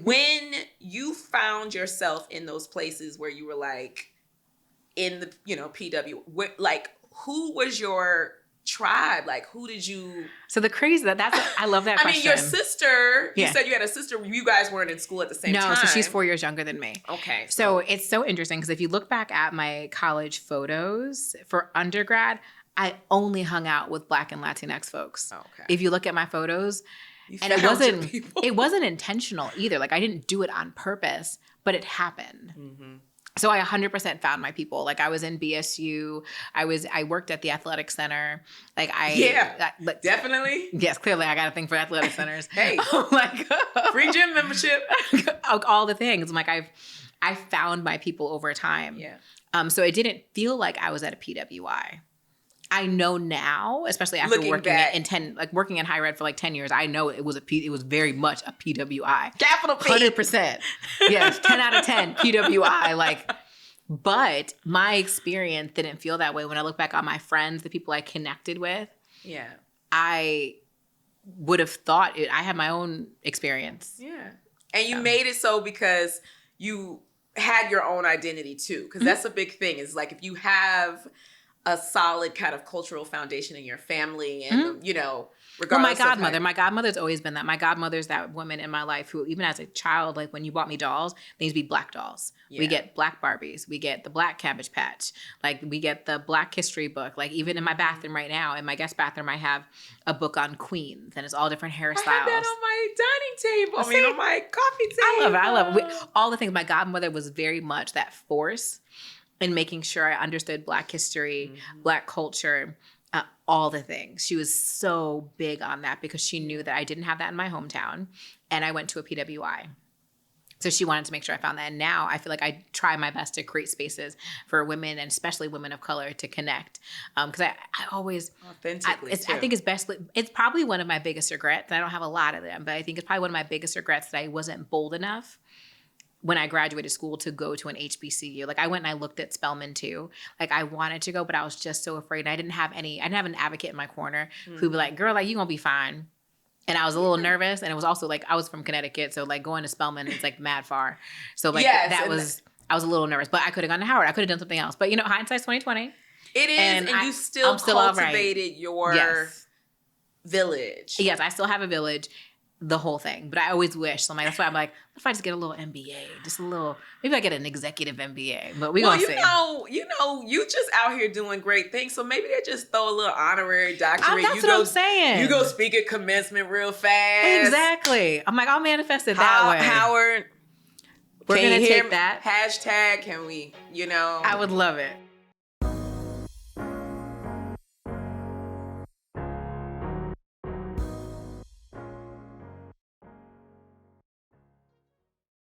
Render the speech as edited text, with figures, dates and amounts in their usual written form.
When you found yourself in those places where you were like in the, like who was your tribe? Like who did you? So the crazy I love that question. I mean, your sister, you said you had a sister, you guys weren't in school at the same time. No, so she's 4 years younger than me. Okay. So it's so interesting because if you look back at my college photos for undergrad, I only hung out with Black and Latinx folks. Okay. If you look at my photos, and it wasn't intentional either. Like I didn't do it on purpose, but it happened. Mm-hmm. So I 100% found my people. Like I was in BSU. I worked at the athletic center. Like definitely. Yes, clearly I got a thing for athletic centers. Hey, free gym membership. All the things. I'm like I found my people over time. Yeah. So it didn't feel like I was at a PWI. I know now, especially after working in higher ed for like 10 years, I know it was very much a PWI. Capital P. 100%. Yes, 10 out of 10 PWI. But my experience didn't feel that way. When I look back on my friends, the people I connected with, I would have thought I had my own experience. Yeah. And you made it so because you had your own identity too. Because that's a big thing is like if you have a solid kind of cultural foundation in your family and, regardless my godmother's always been that. My godmother's that woman in my life who, even as a child, like when you bought me dolls, they used to be Black dolls. Yeah. We get Black Barbies. We get the Black Cabbage Patch. Like we get the Black History book. Like even in my bathroom right now, in my guest bathroom, I have a book on queens and it's all different hairstyles. I have that on my dining table. On my coffee table. I love it. All the things. My godmother was very much that force in making sure I understood Black history, Black culture, all the things. She was so big on that because she knew that I didn't have that in my hometown and I went to a PWI. So she wanted to make sure I found that. And now I feel like I try my best to create spaces for women and especially women of color to connect. Because I always, authentically, I think it's probably one of my biggest regrets. I don't have a lot of them, but I think it's probably one of my biggest regrets that I wasn't bold enough when I graduated school to go to an HBCU. Like I went and I looked at Spelman too. Like I wanted to go, but I was just so afraid. And I didn't have an advocate in my corner who'd be like, girl, like you gonna be fine. And I was a little nervous. And it was also like, I was from Connecticut. So like going to Spelman is like mad far. So like I was a little nervous, but I could have gone to Howard. I could have done something else. But hindsight's 2020. It is. And you still cultivated your village. Yes, I still have a village. The whole thing. But I always wish. So that's why I'm like, what if I just get a little MBA? Just a little, maybe I get an executive MBA. But we gonna see. You just out here doing great things. So maybe they just throw a little honorary doctorate. That's what I'm saying. You go speak at commencement real fast. Exactly. I'm like, I'll manifest it that way. Howard, we're going to take that. Hashtag, can we, I would love it.